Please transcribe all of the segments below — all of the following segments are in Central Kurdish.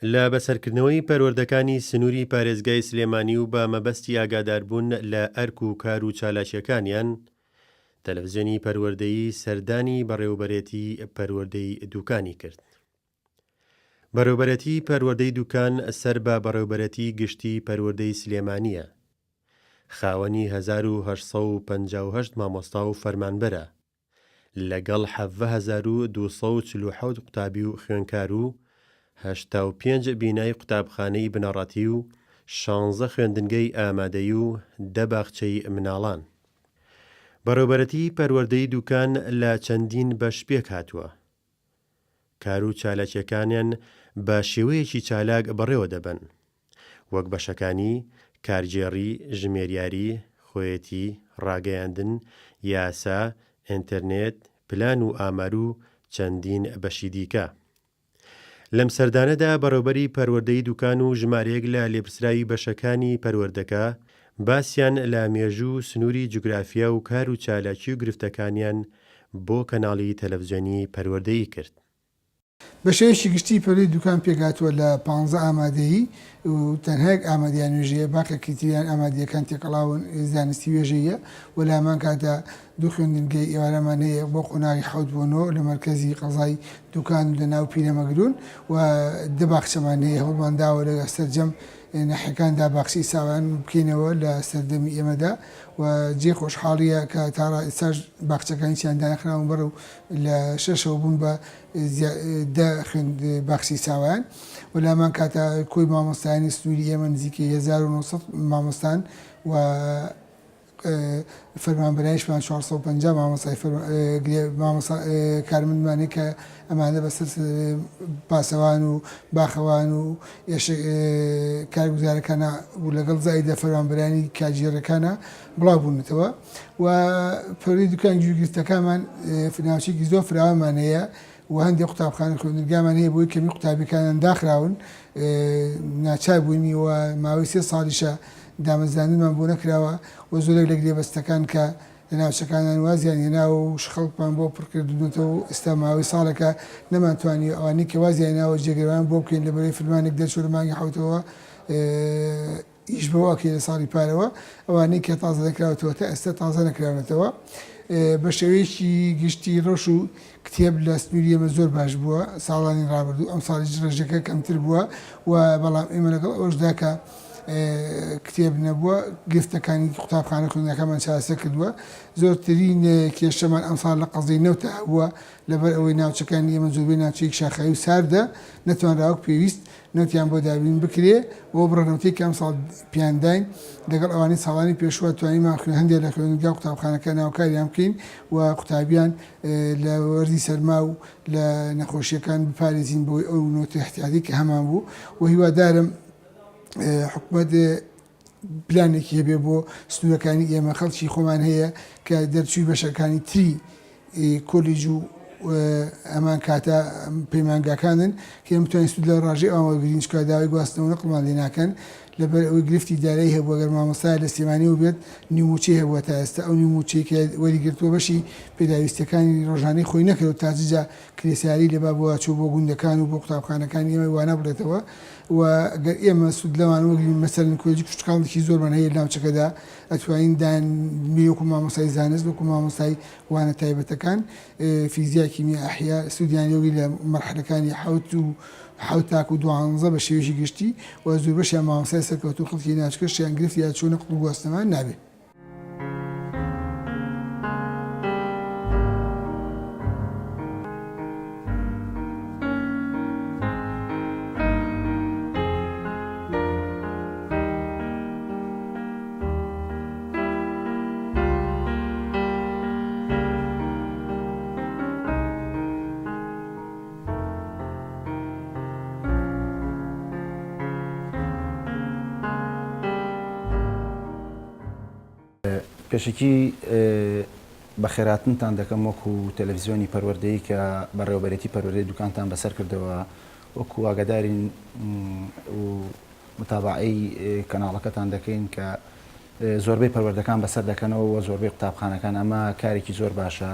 لە بەسەرکردنەوەی پەروەردەکانی سنووری پارێزگای سلێمانی و بە مەبەستی ئاگاداربوون لە ئەرک و کار و چالاکیەکانیان، تەلەڤیزیۆنی پەروەردەیی سەردانی بەڕێوەبەرێتی پەروەردەی دوکانی کرد. بەڕێوەبەرێتی پەروەردەی دوکان سەر بە بەڕێوەبەرێتی گشتی پەروەردەی سلێمانیە. خاوەنی 1858 مامۆستا و فەرمانبەرە، لەگەڵ 17247 قوتابی و خوێندکار و 85 بینای قوتابخانەی بنەڕەتی و 16 خوێندنگەی ئامادەیی و 10 باخچەی مناڵان. بەڕێوەبەرێتی پەروەردەی دوکان لە چەندین بەش پێک هاتووە. کار و چالاکیەکانیان بە شێوەیەکی چالاک بەڕێوە دەبن، وەک بەشەکانی کارگێڕی، ژمێریاری، خۆیەتی، ڕاگەیاندن، یاسا، ئینتەرنێت، پلان و ئامار و چەندین بەشی دیکە. لەم سەردانەدا بەڕێوەبەری پەروەردەی دوکان و ژمارەیەک لە لێپرسراوی بەشەکانی پەروەردەکە باسییان لە مێژوو سنووری جوگرافیا و کار و چالاکی و گرفتەکانیان بۆ کەناڵی تەلەڤیزیۆنی پەروەردەیی کرد. بە شێوەیەکی گشتی پەروەردەی دوکان پێکهاتووە لە 15 ئامادەیی و تەنها یەک ئامادەیان وێژەیە، باقیەکی تریان ئامادەیەکان تێکەڵاون زانستی وێژەیە و لە هەمان کاتدا دوو خوێندنگەی ئێوارەمان هەیە بۆ قۆناغی 7 بۆ 9 لە مەرکەزی قەزای دوکان و لە ناو پیرەمەگرون و 10 باخچەمان هەیە هەوڵمان داوە لە سەرجەم ناحیەکاندا باخچەی ساوان بکەینەوە لە سەردەمی ئێمەدا و جێ خۆشحاڵیە کە تا ئێستاش باخچەکانی چیان دانەخراون بەرەو لە 6ەوە بوون بە 10 خوێند باخچەی ساوان و لە هەمان کاتە کۆی مامۆستایانی سنووری ئێمە نزیکەی 1900 مامۆستان و فەرمانبەرایشمان 450 مامۆستای کارمەندمانی کە ئەمانە بەسەر پاسەوان و باخەوان و کارگوزارەکانە و لەگەڵ زایدە فەرمانبەرانی کاتژێرەکانە بڵاو بوونەتەوە و پەروەردەی دوکان گوێگرفتەکانمان ناوچەیەکی زۆر فراوانمان هەیە و هەندێک قوتابخانە خوێندنگامان هەیە بۆی کەمی قوتابیەکانیان داخراون. ناچار بووینی و ماوەی 3 ساڵیشە دامەزراندنمان بۆ نەکراوە و زۆرێک لە گرێبەستەکان کە لە ناوچەکانیان وازیان هێنا و خەڵکمان بۆ پڕکردنەوە و ئێستا ماوەی ساڵێکە نەمانتوانی ئەوانەی کە وازیان هێناوە جێگەرەوەیان بۆ بکەین لەبەرەوەی فیلمانێک دەرچوو لە مانگی حوتەوە ئیش بەوە ئەکەی لە ساڵی پارەوە، ئەوانەی کە تازە دەکراوەتەوە تا ئێستا تازە نەکراونەتەوە. بە شێوەیەکی گشتی ڕۆژ و کتێب لە سنووری ئێمە زۆر باش بووە ساڵانی ڕابردوو، ئەم ساڵیش ڕێژەکە کەمتر بووە و بەڵام ئێمە لەگەڵ ئەوەشدا کە کتێب نەبووە گرفتەکانی قوتابخانە خوێندنەکەمان چارەسەر کردووە. زۆرترین کێشەمان ئەم ساڵ لە قەزەی نەوتە بووە لەبەر ئەوەی ناوچەکانی ئێمە زۆربەی ناوچەیەک شاخایی و ساردە نەتوانراوە پێویست نەوتیان بۆ دابین بکرێ بۆ بڕەنەوتەی کە ئەم ساڵ پیانداین لەگەڵ ئەوانەی ساڵانی پێشوە توانیمان هەندێک لە خوێندنگا قوتابخانەکە ناوکاریان بکەین و قوتابیان لە وەرزی سەرما و لە نەخۆشیەکان بپارێزین بۆی ئەو نۆتە احتیاطی کە هەمان بوو و هیوادارم حکومەت پلانێکی هەبێ بۆ سنوورەکانی ئێمە. خەڵکی خۆمان هەیە کە دەرچووی بەشەکانی تری کۆلیج و ئەمان کاتە پەیمانگاکانن کە ئێمە بتوانین سوود لە ڕاژەی ئامادەگرین چکە داوای گواستنەوە نەقڵمان لێ ناکەن لەبەر ئەوەی گرفتی دارایی هەبووە گەر مامۆستای لە سلێمانی و بێت نیموچەی هەبووە تا ئێستا ئەو نیموچەی کە وەریگرتووە بەشی پێداویستەکانی ڕۆژانەی خۆی نەکرد و تاججا کرێسیاری لەبا بۆ چوو بۆ گوندەکان و بۆ قوتابخانەکانی ئێمە وانە بڵێتەوە و ئەگەر ئێمە سوود لەوان وەگرین مەسەرن کۆلیجی کوچکاڵێکی زۆرمان هەیە ناوچەکەدا ئەتوانین دان وەکو مامۆستای زانست وەکو مامۆستای وانە تایبەتەکان فیزیا، کیمیا، ئەحیا سوودیان لێوی لە مەرحلەکانی حوت تاکو 12 بە شێوەیەکی گشتی و زۆر بەشیان مامۆستای سەرکەوتوو خەڵکی ناوچەکەشیان گرفت یا چوو نەقڵ و گواستنەمان نابێت. پێشکی بە خێراتنتان دەکەم وەکو تەلەڤیزیۆنی پەروەردەیی کە بەڕێوەبەرێتی پەروەردەی دوکانتان بەسەر کردەوە وەکو ئاگادارین و متابعەی کەناڵەکەتان دەکەین کە زۆربەی پەروەردەکان بەسەر دەکەنەوە و زۆربەی قوتابخانەکان ئەمە کارێکی زۆر باشە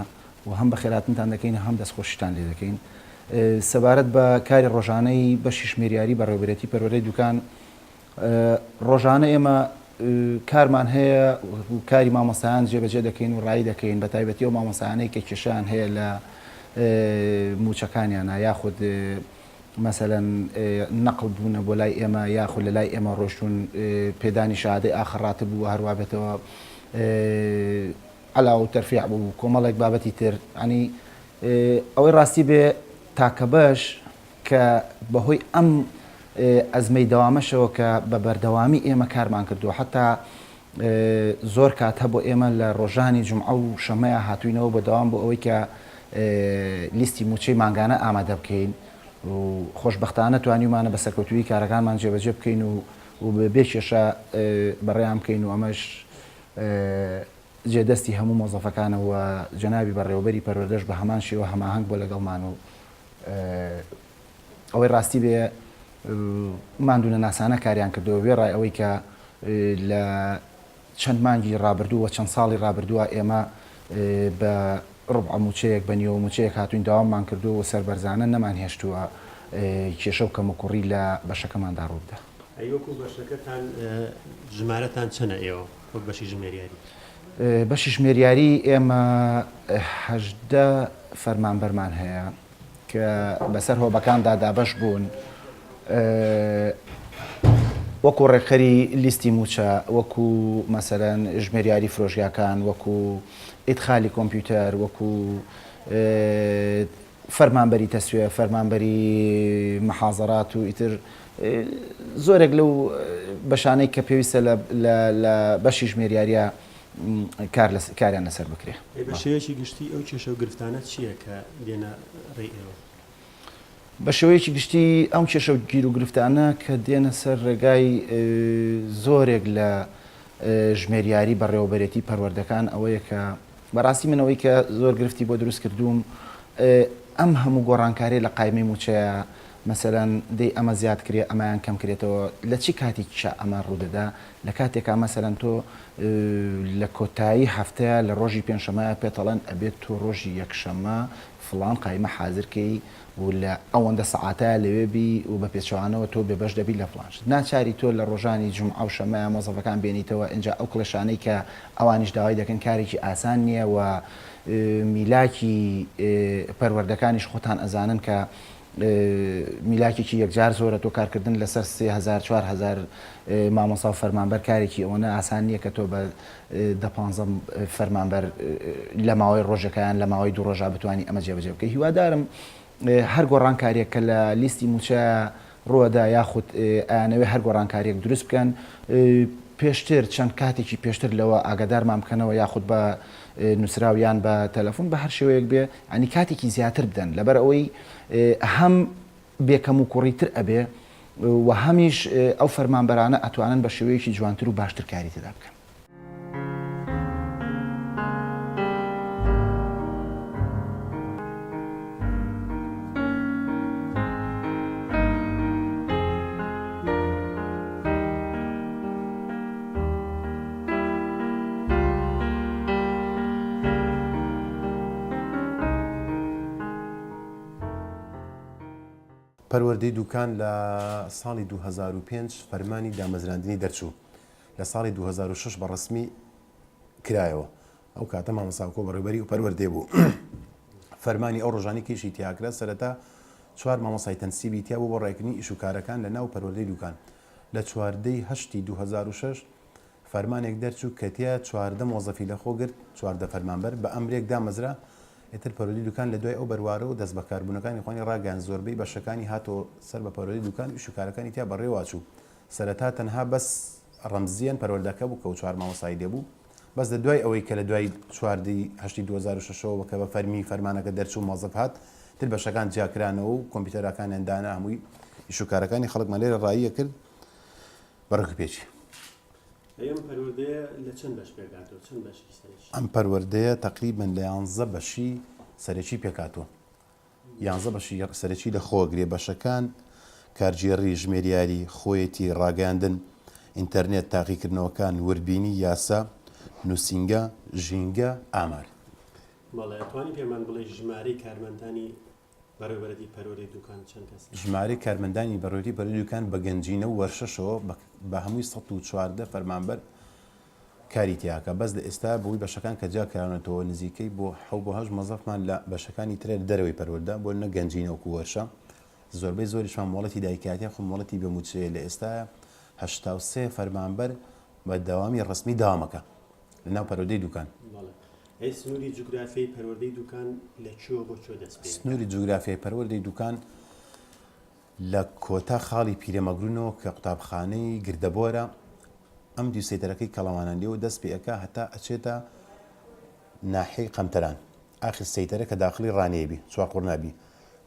و هەم بە خێراتنتان دەکەین هەم دەستخۆشیتان لێ دەکەین. سەبارەت بە کاری ڕۆژانەی بەشی ژمێریاری بەڕێوەبەرێتی پەروەردەی دوکان ڕۆژانە ئێمە کارمان هەیە و کاری مامۆستایان جێبەجێ دەکەین و ڕای دەکەین بە تایبەتی و مامۆستایانەی کە کێشیان هەیە لە موچەکانیانە یاخود مەسەلەن نەقڵ بوونە بۆ لای ئێمە یاخود لە لای ئێمە ڕۆشتون پێدانی شادەی ئاخڕاتە بوو هەروە بێتەوە عەلا و تەرفیع بوو کۆمەڵێک بابەتی تر ینی ئەوەی ڕاستی بێ تاکە بەش کە بەهۆی ئەم ئەزمەی دەوامەشەوە کە بە بەردەوامی ئێمە کارمان کردووە حتا زۆر کات هەبوو ئێمە لە ڕۆژانی جومعە و شەمەیە هاتووینەوە بەدەوام بۆ ئەوەی کە لیستی موچەی مانگانە ئامادە بکەین و خۆشبەختانە توانیمانە بە سەرکەوتووی کارەکانمان جێبەجێ بکەین و بێ کێشە بەڕێیان بکەین و ئەمەش جێدەستی هەموو مۆزەفەکانەوە جەنابی بەڕێوەبەری پەروەردەش بە هەمان شێوە هەماهەنگ بۆ لەگەڵمان و ئەوەی ڕاستی بێ ماندوونە ناسانە کاریان کردەوە وێ ڕای ئەوەی کە لە چەند مانگی ڕابردووە چەند ساڵی ڕابردووە ئێمە بە ڕوبع موچەیەک بە نیوە موچەیەک هاتوین داواممان کردو و سەربەرزانە نەمان هێشتووە کێشە و کەم و کوڕی لە بەشەکەماندا ڕووبدا. ئەیوەکو بەشەکەتان ژمارەتان چەنە ئێوە وەک بەشی ژمێریاری؟ بەشی ژمێریاری ئێمە 18 فەرمانبەرمان هەیە کە بەسەر هۆبەکاندا دابەش بوون وەکو ڕێکخەری لیستی موچە وەکو مەسەلەن ژمێریاری فرۆژیاکان وەکو ئیدخالی کۆمپیوتەر وەکو فەرمانبەری تەسوێ فەرمانبەری مەحازەرات و ئیتر زۆرێک لەو بەشانەی کە پێویستە لە بەشی ژمێریاریە کاریان لەسەر بکرێ. بە شێوەیەکی گشتی ئەو کێشە و گرفتانە چییە کە دێنە ڕێی ئێوە؟ بە شێوەیەکی گشتی ئەم کێشە و گیر و گرفتانە کە دێنە سەر ڕێگای زۆرێک لە ژمێریاری بەڕێوەبەرێتی پەروەردەکان ئەوەیە کە بەڕاستی منەوەی کە زۆر گرفتی بۆ دروست کردووم ئەم هەموو گۆڕانکاری لە قایمەی موچەیە مەسەلەن دەی ئەمە زیاد کرێ ئەمایان کەم کرێتەوە لە چی کاتێکیشە ئەمە ڕوودەدا لە کاتێکا مەسەلەن تۆ لە کۆتایی هەفتەیە لە ڕۆژی پێنجشەمەیە پێتەڵەن ئەبێت تۆ ڕۆژی یەکشەمە فڵان قایمە حازرکەی و لە ئەوەندە سەعاتایە لەوێبی و بە پێچوانەوە تۆ بێبەش دەبی لە فڵانش ناچاری تۆ لە ڕۆژانی جومعە و شەمەیە مۆزەفەکان بێنیتەوە اینجا ئەو کڵێشانەی کە ئەوانیش داوای دەکەن کارێکی ئاسان نییە و میلاکی پەروەردەکانیش خۆتان ئەزانن کە میلاکێکی یەکجار زۆرە تۆ کارکردن لەسەر 3000 4000 مامۆستا و فەرمانبەر کارێکی ئەوەنە ئاسان نییە کە تۆ بە 15 فەرمانبەر لە ماوەی ڕۆژەکەیان لە ماوەی 2 ڕۆژە بتوانانی ئەمە جێبەجێ بکەی هیوادارم هەر گۆڕانکاریێک کە لە لیستی موچە ڕووەدا یاخود ئەیانەوێ هەر گۆڕانکاریێک دروست بکەن پێشتر چەند کاتێکی پێشتر لەوە ئاگادارمان بکەنەوە یاخود بە نووسراویان بە تەلەفۆن بە هەر شێوەیەک بێ ئەنی کاتێکی زیاتر بدەن لەبەر ئەوەی هەم بێکەم و کوڕیتر ئەبێ و هەمیش ئەو فەرمانبەرانە ئەتوانن بە شێوەیەکی جوانتر و باشتر کاری تێدا بکەن. پەروەردەی دوکان لە ساڵی 2005 فەرمانی دامەزراندنی دەرچوو لە ساڵی 2006 بە ڕسمی کرایەوە ئەو کاتە مامۆستا کۆبەڕێوەبەری و پەروەردەی بوو فەرمانی ئەو ڕۆژانی کێشی تیاکرا سەرەتا 4 مامۆستای تەنسیبی تیا بوو بۆ ڕێکردنی ئیشوکارەکان لە ناو پەروەردەی دوکان لە 4 هەشتی 2006 فەرمانێک دەرچوو کە تیا 14 مۆزەفی لەخۆ گرت 14 فەرمانبەر بە ئەمرێک دامەزرا ئێتر پەروەردەی دوکان لە دوای ئەو بەروارە و دەست بەکاربوونەکانی خۆنی ڕاگەیاند زۆربەی بەشەکانی هاتۆ سەر بە پەروەردەی دوکان ئیشوکارەکانی تیا بەڕێواچوو سەرەتا تەنها بەس ڕەمزیان پەروەردەکە بوو کە و 4 مامۆستای دێبوو بەس لە دوای ئەوەی کە لە دوای 4 هەشتی 2006ەوە کە بە فەرمی فەرمانەکە دەرچوو مۆزەف هات تر بەشەکان جیاکرانەوە و کۆمپیوتەرەکانیان دانا هەمووی ئیشوکارەکانی خەڵکمان لێرە ڕاییە کرد بەڕێوە پێچی. ئەم پەروەردەیە لە چەند بەش پێکاتەوە چەند بەشی سەرەکی؟ ئەم پەروەردەیە تەقریباً لە 11 بەشی سەرەکی پێکاتەوە 11 بەشی سەرەکی لە خۆگرێ بەشەکان کارگێڕی ژمێریاری خۆیەتی ڕاگەاندن ئینتەرنێت تاقیکردنەوەکان وەربینی یاسا نووسینگە ژینگە ئامار. بەڵێ ئەتوانی پێمان بڵێ ژمارەی کارمەندانی بەڕێوەبەرەتی پەروەردەی دوکان چەند کەس ژمارە کارمەندانی بەڕێوەبەرەتی پەروەردەی دوکان بە گەنجینە و وەرشەشەوە بە هەمووی 114 فەرمانبەر کاری تیاکە بەس لە ئێستا بۆی بەشەکان کە جاکراونەتەوە نزیکەی بۆ 7 مەزەفمان لە بەشەکانی ترێ دەرەوەی پەروەردە بۆ نە گەنجینەوەکو وەرشە زۆربەی زۆریشمان مۆڵەتی دایکاتیان خۆ مۆڵەتی بەموچەیە لە ئێستا 83 فەرمانبەر بە داوامی ڕسمی داوامەکە لەناو پەروەردەی دوکان. ئەی سنووری جوگرافیای پەروەردەی دوکان لەکوێوە بۆ چۆ دەست پێ؟ سنووری جوگرافیای پەروەردەی دوکان لە کۆتا خاڵی پیرەمەگرونەوە کە قوتابخانەی گردەبۆرە ئەم دیوسێتەرەکەی کەڵەوانەندەوە دەست پێەکە هەتا ئەچێتە ناحەی قەمتەران ئاخر سەیتەرە کە داخلی ڕانێبی چوار قوڕنابی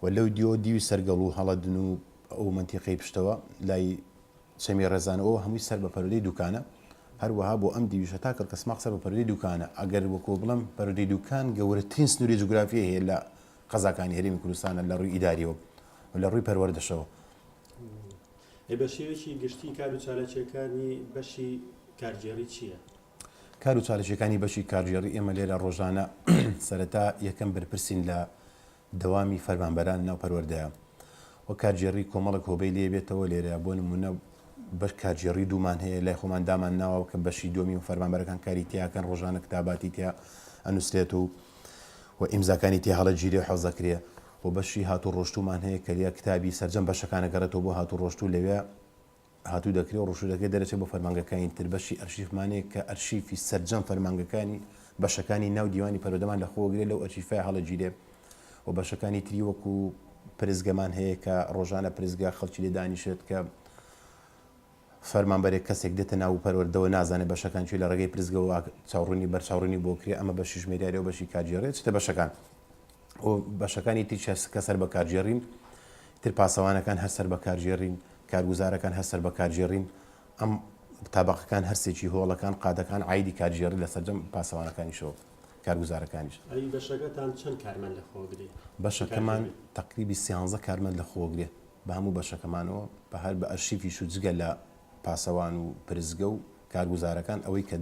و لەو دیۆ دیوی سەرگەڵ و هەڵەدن و ئەو منتیقەی پشتەوە لای چەمی ڕێزانەوە هەمووی سەر بە پەروەردەی دوکانە هەروەها بۆ ئەم دیویشە تا کەسماق سەر بە پەروەردەی دوکانە ئەگەر وەکو بڵم پەروەردەی دوکان گەورەترین سنووری جوگرافیە هەیە لە قەزاکانی هەرێمی کوردستانە لە ڕووی ئیداریەوە و لە ڕووی پەروەردەشەوە. بە شێوەیەکی گشتی کار و چالەکیەکانی بەشی کارگێڕی چییە؟ کار و چالەکیەکانی بەشی کارگێڕی ئێمە لێرە ڕۆژانە سەرەتا یەکەم بەرپرسین لە دەوامی فەرمانبەران ناو پەروەردەیە و کارگێڕی کۆمەڵک هۆبەی لێ بێتەوە لێرە بۆ نمونە بەش کارگێڕی دوومان هەیە لای خۆمان دامان ناوە کە بەشی دومی و فەرمانبەرەکان کاری تیاکەن ڕۆژانە کتاباتی تیا ئەنووسێت و ئیمزاکانی تیا هەڵە گیرێ و حەوزەکرێ و بەشی هاتوو ڕۆشتومان هەیە کە لیا کتابی سەرجەم بەشەکانە گەڕێتەوە بۆ هاتوو ڕۆشتوو لەوێ هاتوو دەکرێت و ڕۆشتوو دەکرێت دەرەچێت بۆ فەرمانگەکانی تر بەشی ئەرشیفمانەیە کە ئەرشیفی سەرجەم فەرمانگەکانی بەشەکانی ناو دیوانی پەروەردەمان لە خۆگرێت لەو ئەرشیفای هەڵە گیرێ و بەشەکانی تری وەکو پرزگەمان هەیە کە ڕۆژانە پرزگا خەڵکی لێ دانیشێت کە فەرمانبەرێک کەسێک دێتە ناو پەروەردەوە نازانێت بەشەکان چی لە ڕێگەی پرزگەوە چاوڕوونی بەرچاوڕوونی بۆ کرێ ئەمە بەشی ژمێریارەوە بەشی کارگێڕێت چتە بەشەکان و بەشەکانی تری کە سەر بە کارگێڕین تر پاسەوانەکان هەر سەر بە کارگێڕین کارگوزارەکان هەر سەر بە کارگێڕین ئەم تابقەکان هەرسێکی هۆڵەکان قادەکان عیدی کارگێڕی لە سەرجەم پاسەوانەکانیشەوە کارگوزارەکانیش. ئەی بەشەکەتان چەند کارمەند لە خۆگرێ؟ بەشەکەمان تقریبی 13 کارمەند لە خۆگرێ بە هەموو بەشەکەمانەوە بە هەر بە ئەرشیفیش و جگە لە پاسەوان و پرزگە و کارگوزارەکان ئەوەی کە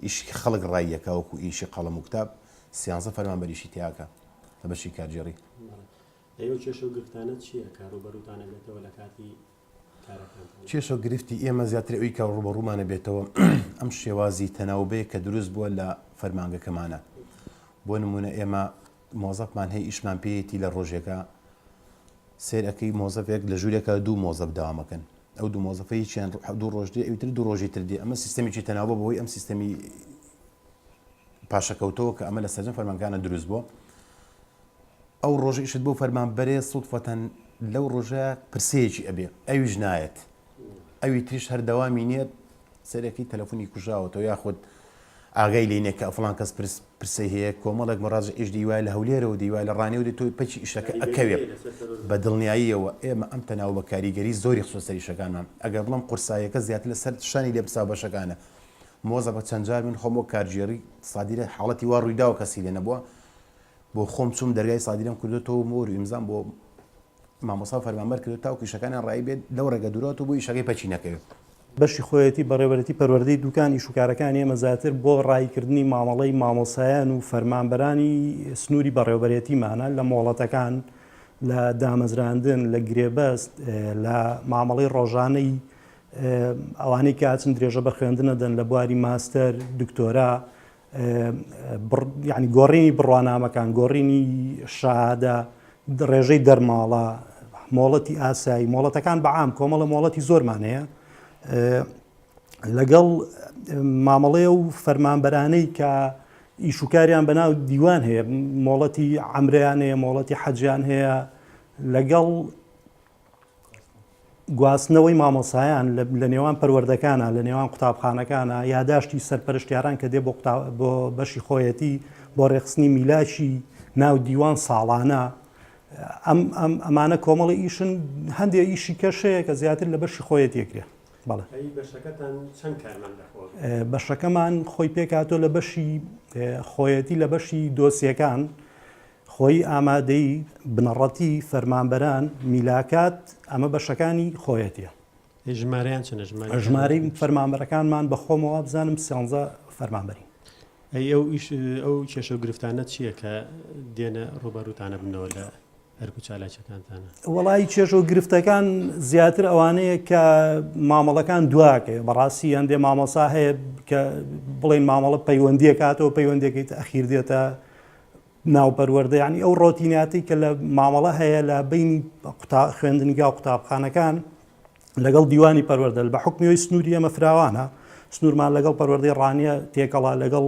ئیشی خەڵک ڕایەکە وەکو ئیشی قەڵەم و کتاب 13 فەرمانبەریشی تیاکە لە بەشی کارگێڕی. ئەو کێشە و گرفتانە چییە کاروبەروتانە بێتەوە لە کاتی کارەکان؟ کێشە گرفتی ئێمە زیاتر ئەوی کە ڕوبەڕوومانە بێتەوە ئەم شێوازی تەناوبەیە کە دروست بووە لە فەرمانگەکەمانە بۆ نمونە ئێمە مۆزەفمان هەیە ئیشمان پێیەتی لە ڕۆژێکە سێرەکەی مۆزەفێک لە ژوورێکە دوو مۆزەف داوامەکەن ئەو دوو مۆزەفەی چیان دوو ڕۆژ دێ ئەوتر دوو ڕۆژی تر دێ ئەمە سیستەمێکی تەناوبە بەهۆی ئەم سیستەمی پاشەکەوتەوە کە ئەمە لە سەرجەم فەرمانگەکانە دروست بووە ئەو ڕۆژە ئیشت بۆ فەرمانبەرێ سوودفەتەن لەو ڕۆژە پرسەیەکی ئەبێ ئەویش نایەت ئەوی تریش هەردەوامی نییە سەرەکی تەلەفۆنی کوژاوەتەوە یاخود ئاگای لینێک کە ئەفڵان کەس پرسەی هەیە کۆمەڵێک مەڕاجع ئیش دیوای لە هەولێرەوە دیوای لە ڕانێ و دێت تۆی پەچی ئیشەکە ئەکەوێ بە دڵنیاییەوە ئێمە ئەم تەناو بە کاریگەری زۆری خصوص سەریشەکانمان ئەگەر بڵم قورسایەکە زیاتر لە سەر شانی لێ بسا بەشەکانە مۆزە بە چەند جار من خۆم بۆ کارگێڕی سادیرە حاڵەتی وا ڕوویداوە کەسی لێ نەبووە بۆ خۆم چوم دەرگای سادیرەم کردێتەوە مۆر و ئیمزام بۆ مامۆستا فەرمانبەر کردێت تاوکو ئیشەکانیان ڕای بێت لەو ڕێگە دوورەوە بۆ ئیشەکەی پەچی نەکەوێت. بەشی خۆیەتی بەڕێوەبەرەتی پەروەردەی دوکان ئیشوکارەکانی ئێمە زیاتر بۆ ڕایکردنی مامەڵەی مامۆسایان و فەرمانبەرانی سنووری بەڕێوەبەرێتیمانە لە مۆڵەتەکان لە دامەزراندن لە گرێبەست لە مامەڵەی ڕۆژانەی ئەوانەی کە هاچن درێژە بە خوێندنە دەن لە بواری ماستەر دکتۆرا یعنی گۆڕینی بڕوانامەکان گۆڕینی شاهادە ڕێژەی دەرماڵە مۆڵەتی ئاسایی مۆڵەتەکان بەعام کۆمەڵە مۆڵەتی زۆرمان هەیە لەگەڵ مامەڵەیە و فەرمانبەرانەی کە ئیشوکاریان بەناو دیوان هەیە مۆڵەتی عەمرەیان هەیە مۆڵەتی حەجیان هەیە لەگەڵ گواستنەوەی مامۆسایان لە نێوان پەروەردەکانە لە نێوان قوتابخانەکانە یاداشتی سەرپەرشتیاران کە دێ بۆ بەشی خۆیەتی بۆ ڕێخستنی میلاشی ناو دیوان ساڵانە ئەمانە کۆمەڵی ئیشن هەندێک ئیشی کەشەیە کە زیاتر لە بەشی خۆیەتیەکرێ. بەڵێ بەشەکەتان چەند کارمەند لە خۆ؟ بەشەکەمان خۆی پێکاتۆ لە بەشی خۆیەتی لە بەشی دۆسیەکان خۆی ئامادەی بنەڕەتی فەرمانبەران میلاکات ئەمە بەشەکانی خۆیەتیە. ژمارەیان چەندە؟ ژمارەی فەرمانبەرەکانمان بە خۆمەوە بزانم 13 فەرمانبەری. ئەو کێشە و گرفتانە چییە کە دێنە ڕوبەروتانە بنەوە لە هەرکو چالاکیەکانتانە؟ وڵی چێژ و گرفتەکان زیاتر ئەوانەیە کە مامەڵەکان دواکە بەڕاستی هەندێک مامۆسا هەیە کە بڵێن مامەڵە پەیوەندیە کاتەوە پەیوەندێکی ئەخیر دێتە ناوپەروەردە ینی ئەو ڕۆتیناتی کە لە مامەڵە هەیە لە بینی خوێندنگا و قوتابخانەکان لەگەڵ دیوانی پەروەردە بە حکمیەوەی سنووری ئەمە فراوانە سنوورمان لەگەڵ پەروەردەی ڕانیە تێکەڵا لەگەڵ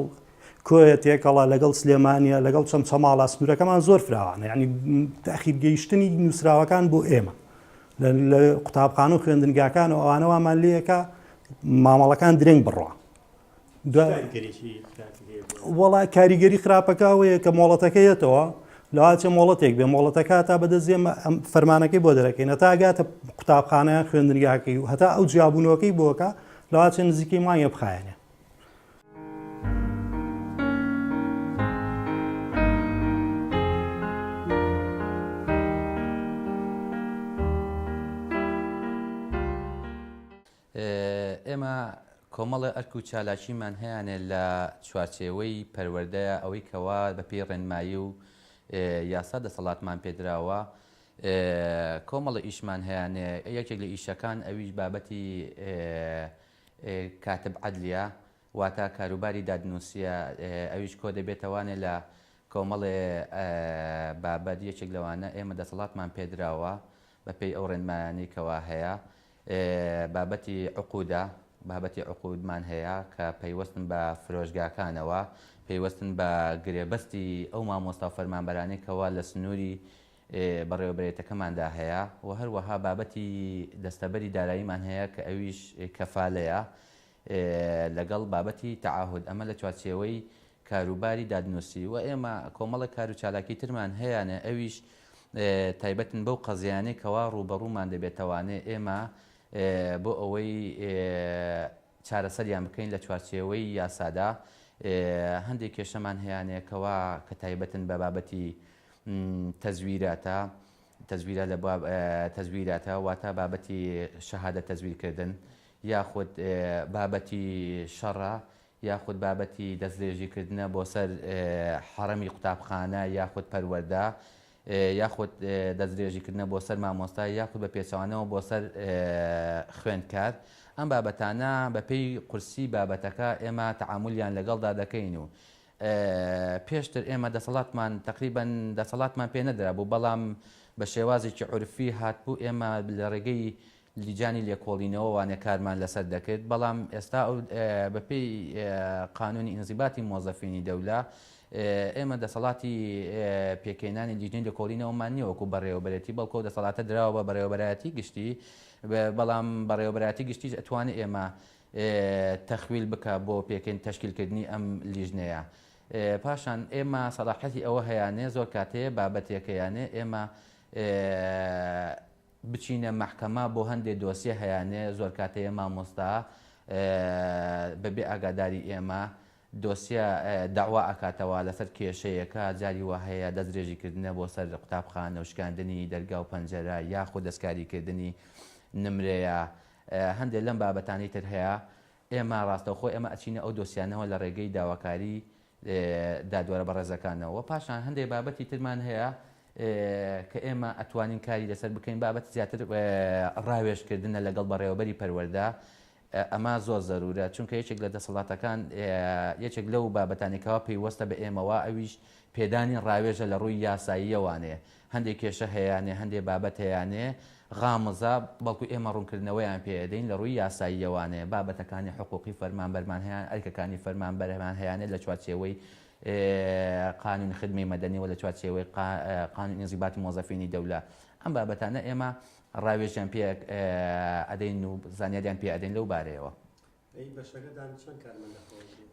کۆیە تێکەڵا لەگەڵ سلێمانە لەگەڵ چەند چەماڵا سنوورەکەمان زۆر فراوانە ینی تاخیر گەیشتنی نووسراوەکان بۆ ئێمە لە قوتابخانە و خوێندنگاکان و ئەوانەوەمان لەیەکە مامەڵەکان درێنگ بڕوە وڵای کاریگەری خراپەکەوەیە کە مۆڵەتەکەیەتەوە لەواچە مۆڵەتێک بێ مۆڵەتەکە تا بەدەستێمە فەرمانەکەی بۆ دەرەکەین هەتا گاتە قوتابخانەیان خوێندنگاکەی و هەتا ئەو جیابوونەوەکەی بۆکە لەواچە نزیکەی مانگە بخایەنێ. ئێمە کۆمەڵی ئەرک و چالاکیمان هەیەێ لە چوارچێوەی پەروەردەیە ئەوەی کەوا بەپێی ڕێنمایی و یاسا دەسەڵاتمان پێدراوە کۆمەڵی ئیشمان هەیەێ یەکێک لە ئیشەکان ئەویش بابەتی کاتب عەدلیە واتە کاروباری دادنووسیە ئەویش کۆ دەبێتەوانێ لە کۆمەڵێ بابەت یەکێک لەوانە ئێمە دەسەڵاتمان پێدراوە بەپێی ئەو ڕێنمایانی کەوا هەیە بابەتی عقوودە بابەتی عقودمان هەیە کە پەیوەستن بە فرۆشگاکانەوە پەیوەستن بە گرێبەستی ئەو مامۆستا و فەرمانبەرانەی کەوا لە سنووری بەڕێوەبرێتەکەماندا هەیە و هەروەها بابەتی دەستەبەری داراییمان هەیە کە ئەویش کەفالەیە لەگەڵ بابەتی تەعاهود ئەمە لە چوارچێوەی کاروباری دادنووسی و ئێمە کۆمەڵە کار و چالاکی ترمان هەیەە ئەویش تایبەتن بەو قەزیانەی کەوا ڕوبەڕوومان دەبێتەوانێ ئێمە بۆ ئەوەی چارەسەریان بکەین لە چوارچێوەی یاسادا هەندێک کێشەمان هەیەەکەوە کە تایبەتن بە بابەتی تەزویراتە تەزویراتە واتە بابەتی شەهادە تەزویرکردن یاخود بابەتی شەڕە یاخود بابەتی دەستدرێژیکردنە بۆ سەر حەڕەمی قوتابخانە یاخود پەروەردە یاخود دەستدرێژیکردنە بۆ سەر مامۆستا یاخود بە پێچەوانەوە بۆ سەر خوێندکار ئەم بابەتانە بەپێی قورسی بابەتەکە ئێمە تەعاملیان لەگەڵدا دەکەین و پێشتر ئێمە دەسەڵاتمان تقریبەن دەسەڵاتمان پێ نەدرا بوو بەڵام بە شێوازێکی عورفی هاتبوو ئێمە لە ڕێگەی لیجانی لێکۆڵینەوە وانێ کارمان لەسەر دەکرد بەڵام ئێستا بەپێی قانونی ئینزیباتی مۆزەفینی دەولا ئێمە دەسەڵاتی پێکەینانی لیژنەی لێکۆڵینەوەمان نییە وەکو بەڕێوەبەرەتی بەڵکو دەسەڵاتە درراوە بە بەڕێوەبەرەتی گشتی بەڵام بەڕێوەبەرەتی گشتی ئەتوانێت ئێمە تەخویل بکە بۆ پێکەین تەشکیلکردنی ئەم لیژنەیە پاشان ئێمە سەلاحەتی ئەوە هەیەێ زۆر کاتەیە بابەتێکەیانێ ئێمە بچینە مەحکەمە بۆ هەندێک دۆسیە هەیەێ زۆر کاتەیە مامۆستا بەبێ ئاگاداری ئێمە دۆسیە داوا ئەکاتەوە لەسەر کێشەیەەکە جاری وا هەیە دەستدرێژیکردنە بۆ سەر قوتابخانە و شکاندنی دەرگا و پەنجەرە یاخود دەستکاریکردنی نمرەیە هەندێک لەم بابەتانی تر هەیە ئێمە ڕاستەوخۆ ئێمە ئەچینە ئەو دۆسیانەوە لە ڕێگەی داواکاری دادوەرە بەڕێزەکانەوە پاشان هەندێک بابەتی ترمان هەیە کە ئێمە ئەتوانین کاری لەسەر بکەین بابەت زیاتر ڕاوێژکردنە لەگەڵ بەڕێوەبەری پەروەردە ئەمە زۆر زەرورە چونکە یەکێک لە دەسەڵاتەکان یەکێک لەو بابەتانێکەوە پێیوەستە بە ئێمەوە ئەویش پێدانی ڕاوێژە لە ڕووی یاساییەوانێ هەندێک کێشە هەیەێ هەندێک بابەت هەیەێ غامزە بەڵکو ئێمە ڕوونکردنەوەیان پێدەین لە ڕووی یاساییەوانێ بابەتەکانی حقوقی فەرمانبەرمان هەیەیان ئەرکەکانی فەرمانبەرمان هەیەێت لە چوارچێوەی قانون خدمەی مەدەنی و لە چوارچێوەی قانون ئینزیباتی مۆزەفینی دەولا ئەم بابەتانە ئێمە ڕاوێژیان پێ ئەدەین و زانیاریان پێ ئەدەین لەو بارەیەوە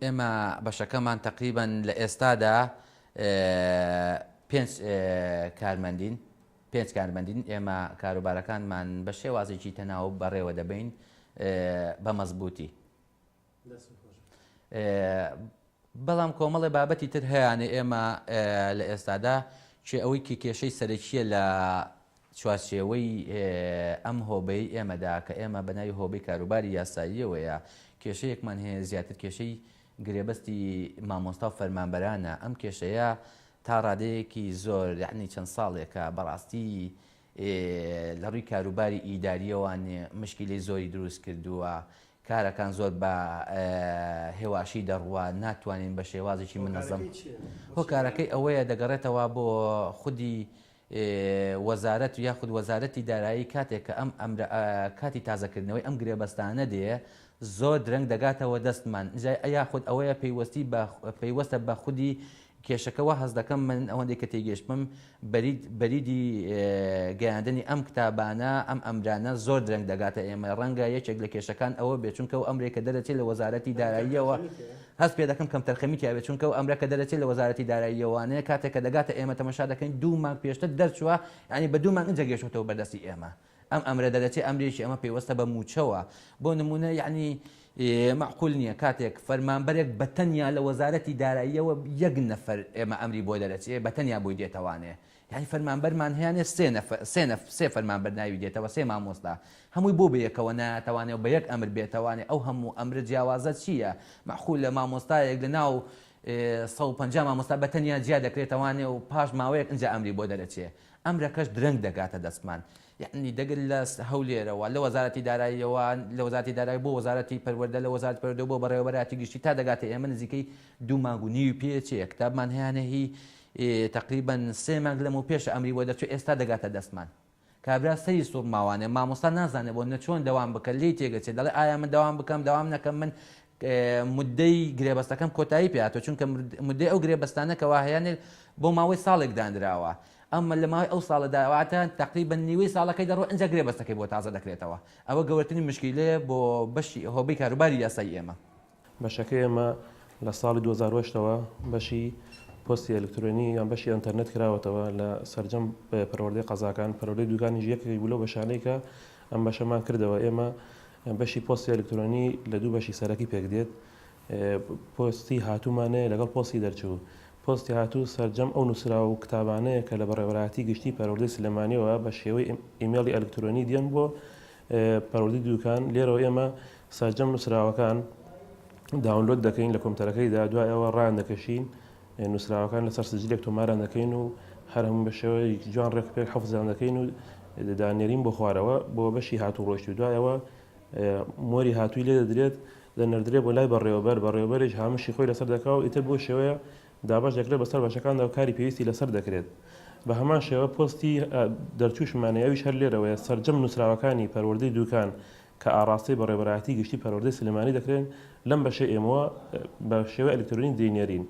ئێمە بەشەکەمان تقریبان لە ئێستادا 5 کارمەندین ئێمە کاروبارەکانمان بە شێوازێکی تەناو بەڕێوە دەبین بە مەزبوطی بەڵام کۆمەڵی بابەتی تر هەیەێ ئێمە لە ئێستادا ئەوەی کێشەی سەرەکیە لە چوارچێوەی ئەم هۆبەی ئێمەدا کە ئێمە بەناوی هۆبەی کاروباری یاساییەوەیە کێشەیەکمان هەیە زیاتر کێشەی گرێبەستی مامۆستا و فەرمانبەرانە ئەم کێشەیە تا ڕادەیەکی زۆر یعنی چەند ساڵێکە بەڕاستی لە ڕووی کاروباری ئیداریەوانێ مشکلی زۆری دروست کردووە کارەکان زۆر بە هێواشی دەڕوە ناتوانین بە شێوازێکی منەظەم هۆکارەکەی ئەوەیە دەگەڕێتەوە بۆ خودی وەزارەت و یاخود وەزارەتی دارایی کاتێک کە کاتی تازەکردنەوەی ئەم گرێبەستانە دێ زۆر درەنگ دەگاتەوە دەستمان یاخود ئەوەیە پەیوەستە بە خودی کێشەکەەوە هەز دەکەم من ئەوەندەی کە تێگەشتم بەریدی گەیاندنی ئەم کتابانە ئەم ئەمرانە زۆر درەنگ دەگاتە ئێمە ڕەنگە یەکێک لە کێشەکان ئەوە بێچونکە و ئەمریکا دەرەچێت لە وەزارەتی داراییەوە هەست پێ دەکەم کەم تەرخەمیتیا بێچونکە و ئەمریکا دەرەچێت لە وەزارەتی داراییەوانەیە کاتێک کە دەگاتە ئێمە تەماشا دەکەین 2 مانگ پێشتر دەرچووە ینی بە 2 مانگ ئەنجە گەشتەوە بەردەستی ئێمە ئەم ئەمرە دەرەچێت ئەمریکی ئەمە پێوەستە بە موچەوە بۆ نمونە یعنی معقول نییە کاتێک فەرمانبەرێک بەتەنیا لە وەزارەتی داراییەوە 1 نەفەر ئێمە ئەمری بۆ دەرەچێ بەتەنیا بۆی دێتەوانێ یعنی فەرمانبەرمان هەیەێ سێ فەرمانبەر ناوی دێتەوە 3 مامۆستا هەمووی بۆ بەیەکەوە ناتوانێت بە 1 ئەمر بێتەوانێ ئەو هەموو ئەمرە جیاوازە چییە معقول لە مامۆستایەک لە ناو 150 مامۆستا بەتەنیا جیا دەکرێتەوانێ و پاش ماوەیەک ئەنج ئەمری بۆ دەرەچێ ئەمرەکەش درەنگ دەگاتە دەستمان یعنی دەگەر لە هەولێرەوە لە وەزارەتی داراییەوە لە وەزارەتی دارایی بۆ وەزارەتی پەروەردە لە وەزارەتی پەروەردە بۆ بەڕێوەبەراتی گشتی تا دەگاتە ئێمە نزیکەی 2 مانگ و نیو پێچەیە کتابمان هەیەی تقریبا 3 مانگ لەمە پێش ئەمری بۆ دەچێت ئێستا دەگاتە دەستمان کابرا سەری سوور ماوانێ مامۆستا نازانێت بۆ نەچۆن دەوام بکە لی تێگەچێت دەڵێ ئایا من دەوام بکەم دەوام نەکەم من مدەی گرێبەستەکەم کۆتایی پێاتەوە چونکە مدەی ئەو گرێبەستانە کەوا هەیەێ بۆ ماوەی ساڵێک دانراوە ئەمە لە ماوەی ئەو ساڵە داواتە تقریبا نیوەی ساڵەکەی دەڕۆ ئەنج گرێبەستەکەی بۆ تازە دەکرێتەوە ئەوە گەورەترین مشکلەیە بۆ بەشی هۆبەی کاروباری یاسای ئێمە بەشەکەی ئێمە لە ساڵی 2008ەوە بەشی پۆستی ئەلکترۆنی یان بەشی ئەنتەرنێت کراوەتەوە لە سەرجەم پەروەردەی قەزاکان پەروەردەی دوکانی یەکێکی بوو لەو بەشانەی کە ئەم بەشەمان کردەوە ئێمە بەشی پۆستی ئەلکترۆنی لە 2 بەشی سەرەکی پێک دێت پۆستی هاتوومانەیە لەگەڵ پۆستی دەرچوو پۆستی هاتوو سەرجەم ئەو نووسرا و کتابانەیە کە لە بەڕێوەبەراتی گشتی پەروەردەی سلێمانیەوە بە شێوەی ئیمێڵی ئەلکترۆنی دێن بۆ پەروەردەی دوکان لێرەوە ئێمە سەرجەم نووسراوەکان داونلۆد دەکەین لە کۆمپیوتەرەکەیدا دوای ئەوە ڕان دەکەشین نووسراوەکان لەسەر سجلێک تۆماران دەکەین و هەر هەموو بە شێوەی جوان ڕێکپێک حەفزیان دەکەین و دانێرین بۆ خوارەوە بۆ بەشی هاتوو ڕۆشتی دوایەوە مۆری هاتووی لێ دەدرێت دەنەردرێت بۆ لای بەڕێوەبەرێک هامشی خۆی لەسەر دەکا و ئیتر بۆ شێوەیە دابش دەکرێت بەسەر بەشەکاندا و کاری پێویستی لەسەر دەکرێت بە هەمان شێوە پۆستی دەرچووشمانەیەویش هەر لێرەوەیە سەرجەم نووسراوەکانی پەروەردەی دوکان کە ئاڕاستی بەڕێوەبەراتی گشتی پەروەردەی سلێمانی دەکرێن لەم بەشەی ئێمەوە بە شێوە ئەلکترۆنی دەینێرین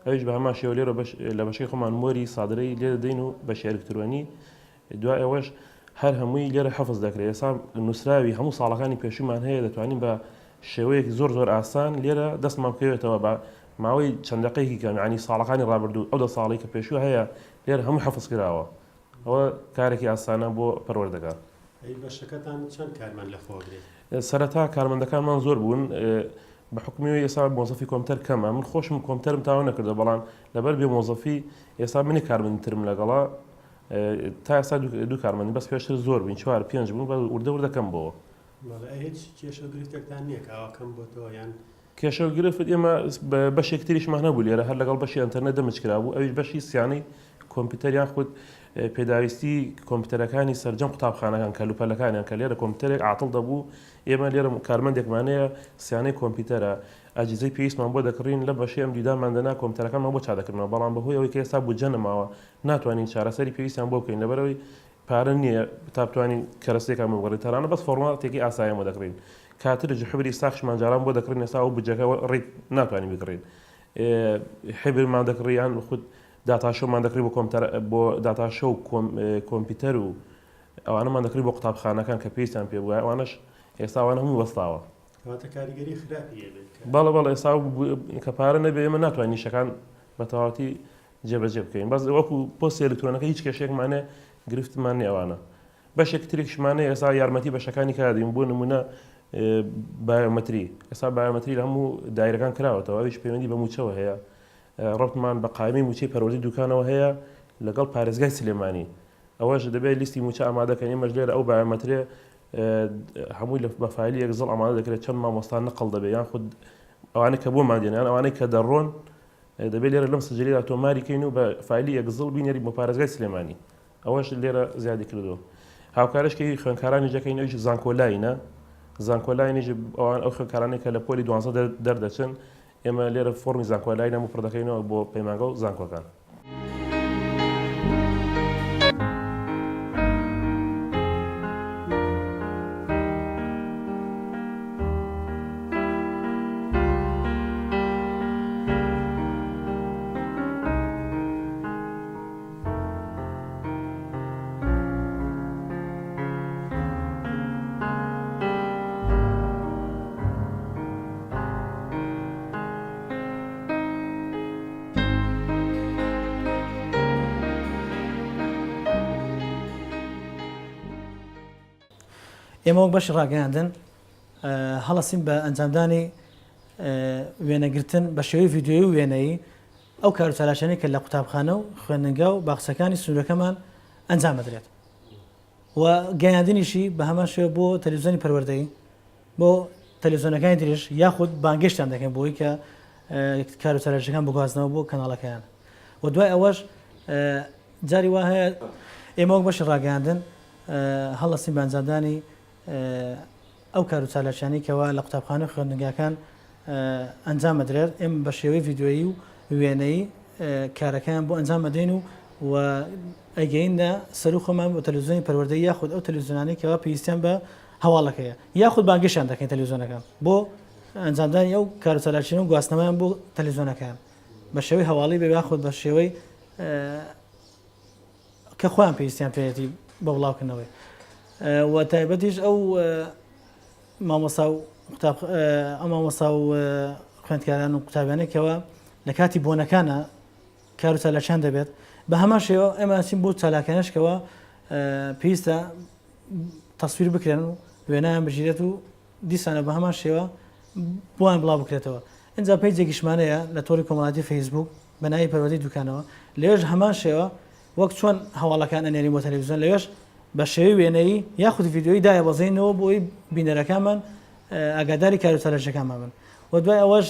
ئەوش بە هەمان شێوە لێرە لە بەشەی خۆمان مۆری سادرەی لێ دەدەین و بەشی ئەلکترۆنی دوای ئەوەش هەر هەمووی لێرە حەفز دەکرێت ئێستا نووسراوی هەموو ساڵەکانی پێشومان هەیە دەتوانین بە شێوەیەکی زۆر ئاسان لێرە دەستمان بکەوێتەوە بە ماوەی چەند دقەیەکی کەم ساڵەکانی ڕابردوو ئەو 10 ساڵی کە پێشوو هەیە لێرە هەموو حەفز کراوە ئەوە کارێکی ئاسانە بۆ پەروەردەکە بەشەکەتان چەند کارمان لەخۆگرێت سەرەتا کارمەندەکانمان زۆر بوون بە حکومی ئێستا مۆزەفی کۆمپیوتەر کەمە من خۆشم کۆمپیوتەرم تاوە نەکردە بەڵام لەبەر بێ مۆزەفی ئێستا منی کارمەندترم لەگەڵا تا ئێستا 2 کارمەندی بەس پێشتر زۆر بووین 4-5 بوون بە وردە دەکەم بۆەوە هیچ کێشە گرفتێکتان نییە کاواکەم بۆ تۆ یان کێشە و گرفت ئێمە بەشێک تریشمان هەبوو لێرە هەر لەگەڵ بەشی ئەنتەرنێت دەمچکرا بوو ئەویش بەشی سیانەی کۆمپیوتەریان خودت پێداویستی کۆمپیوتەرەکانی سەرجەم قوتابخانەکان کەلوپەلەکانیان کە لێرە کۆمپیوتەرێک عاتڵ دەبوو ئێمە لێرە کارمەندێکمانەیە سیانەی کۆمپیوتەرە ئاجزەی پێویستمان بۆ دەکڕین لە بەشی ئەم دیدامان دەنا کۆمپیوتەرەکانمان بۆ چادەکردنەوە بەڵام بەهۆی ئەوەی کە ئێستا بودجە نەماوە ناتوانین چارەسەری پێویستیان بۆ بکەین لەبەرەوەی پارە نییە تا بتوانین کەرەستێکمان بگەڕین تەرانە بەس فۆرماتێکی ئاساییان بۆ دەکڕین کاتر جحبری ساخشمان جاران بۆ دەکڕین ئێستا ئەو بودجەکە ڕێک ناتوانین بگڕین حبرمان دەکڕیان خود داتاشۆمان دەکری بۆ داتاشە و کۆمپیوتەر و ئەوانەمان دەکری بۆ قوتابخانەکان کە پێویستیان پێ بووە ئەوانش ئێستا ئەوانە هەموو وەستاوە کاریگەری خراپیە بەڵێ ئێستا کە پارە نەبێ ئێمە ناتوانین شەکان بە تەواوەتی جێبەجێ بکەین بەس وەکو پۆستی ئەلکترۆنەکە هیچ کێشێکمانێ گرفتمان نیە ئەوانە بەشێک ترێکشمانەیە ئێستا یارمەتی بەشەکانی کادین بۆ نمونە بایۆمەتری ئێستا بایۆمەتری لە هەموو دایرەکان کراوەتەوە ئەویش پەیوەندی بە موچەوە هەیە ڕەبتمان بە قایمەی موچەی پەروەردەی دوکانەوە هەیە لەگەڵ پارێزگای سلێمانی ئەوەش دەبێت لیستی موچە ئامادەکەن ئێمەش لێرە ئەو بایۆمەترێ هەمووی بە فایلی یەکزەڵ ئامادە دەکرێت چەند مامۆستا نەقڵ دەبێت یان خود ئەوانەی کە بۆمان دێنیان ئەوانەی کە دەڕۆن دەبێت لێرە لەم سجللیدا تۆماریکەین و بە فایلی ئەگزڵ بینێری بۆ پارێزگای سلێمانی ئەوەش لێرە زیادی کردو هاوکارشکی خوێنکارانی جەکەین ئەوش زانکۆلاینە زانکۆلاینیش ئەوان ئەو خوێنکارانێک کە لە پۆلی 12 دەردەچن ئێمە لێرە فۆرمی زانکۆلای نەمە پڕدەکەینەوە بۆ پەیمانگە و زانکۆکان. ئێمە وەک بەشی ڕاگەیاندن هەڵەسین بە ئەنجامدانی وێنەگرتن بە شێوەی ڤیددیۆی و وێنەی ئەو کار و چالاشانەی کە لە قوتابخانە و خوێندنگا و باخچەکانی سنوورەکەمان ئەنجام بدرێت و گەیاندنیشی بە هەمان شێوە بۆ تەلەڤیزیۆنی پەروەردەیی بۆ تەلەڤیزیۆنەکانی تریش یاخود بانگەشتیان دەکەین بۆی کە کار و چالاشەکان بگوازنەوە بۆ کەناڵەکەیان و دوای ئەوەش جاری وا هەیە ئێمە وەک بەشی ڕاگەیاندن هەڵەسین بە ئەنجامدانی ئەو کار و چالاشانی کەوا لە قوتابخانە خوێندنگاکان ئەنجام بدرێت ئێمە بە شێوەی ڤیددیۆیی و وێنەی کارەکان بۆ ئەنجام بدەین و ئەگەینە سەر و خۆمان بۆ تەلەڤیزیۆنی پەروەردەیی یاخود ئەو تەلەڤیزیۆنانەی کەوا پێویستیان بە هەواڵەکەیە یاخود بانگەشیان دەکەین تەلەڤیزیۆنەکان بۆ ئەنجامدانی ئەو کار و چالاشین و گواستنەوەیان بۆ تەلەڤیزیۆنەکان بە شێوەی هەواڵی بێ یاخود بە شێوەی کە خۆیان پێویستیان پێێتی بە وڵاوکردنەوەی و تایبەتیش ئەو مامۆستا و خوێندکاران و قوتابیانێکەوە لە کاتی بۆنەکانە کار و چالاکیان دەبێت بە هەمان شێوە ئێمە چین بۆ چالاکانشکەوە پێویستە تەسویر بکرێن و وێنایان بژیرێت و دیسانە بە هەمان شێوە بۆیان بڵاو بکرێتەوە اینجا پێیجێکیشمانەیە لە تۆری کۆمەڵاتی فەیسبوک بە ناوی پەروەردەی دوکانەوە لێژ هەمان شێوە وەک چۆن هەواڵەکان ئەنێرین بۆ تەلەڤیزیۆن لەوێش بە شێوەی وێنەی یاخود ڤیددیۆی دایە بەزینەوە بۆی بینەرەکانمان ئاگاداری کار و چالاشەکانمان بن و دوای ئەوەش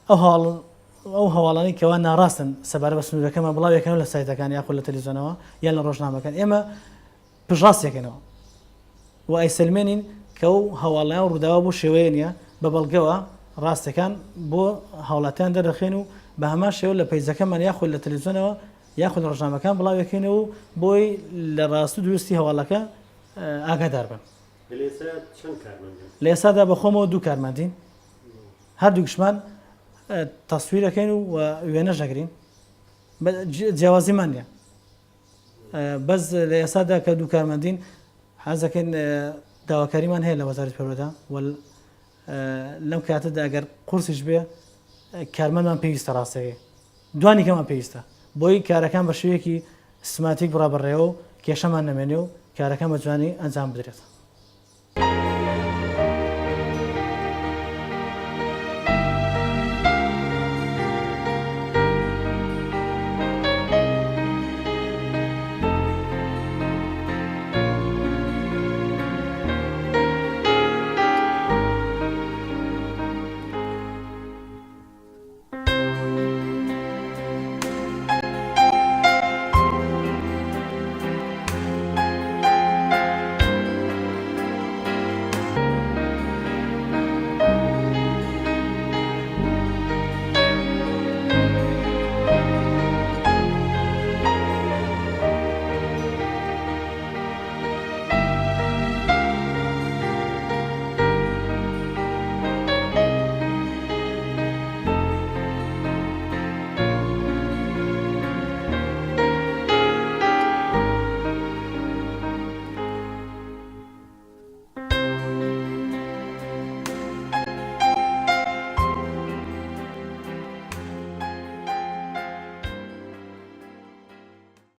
ئەو هەواڵانی کەوا ناڕاستن سەبارە بە سنوورەکەمان بڵاو یەکەنەوە لە سایتەکان یاخود لە تەلەڤیزیۆنەوە یان لە ڕۆژنامەکان ئێمە پژڕاستێکەکەنەوە و ئەیسلمێنین کە ئەو هەواڵیان و ڕووداوە بۆ شێوەیە نیە بە بەڵگەوە ڕاستەکان بۆ هاوڵاتیان دەرەخێن و بە هەمان شێوە لە پەیجەکەمان یاخود لە تەلەڤیزیۆنەوە یاخود ڕۆژنامەکان بڵاو یەکەینەوە و بۆی لە ڕاست و دروستی هەواڵەکە ئاگادار بن. لە ئێستادا بەخۆمەوە دوو کارمەندین هەردووکشمان تەسویرەکەین و وێنەش دەگرین جیاوازیمان نیە بەس لە ئێستادا کە دوو کارمەندین حەزەکەین داواکاریمان هەیە لە وەزارەتی پەروەردە لەم کاتەدا ئەگەر قورسیش بێ کارمەندمان پێویستە ڕاستەکەی دوانی کەمان پێویستە بۆی کارەکان بە شوەیەکی سیستماتیک بڕابڕێەوە و کێشەمان نەمێنێ و کارەکان بە جوانی ئەنجام بدرێت.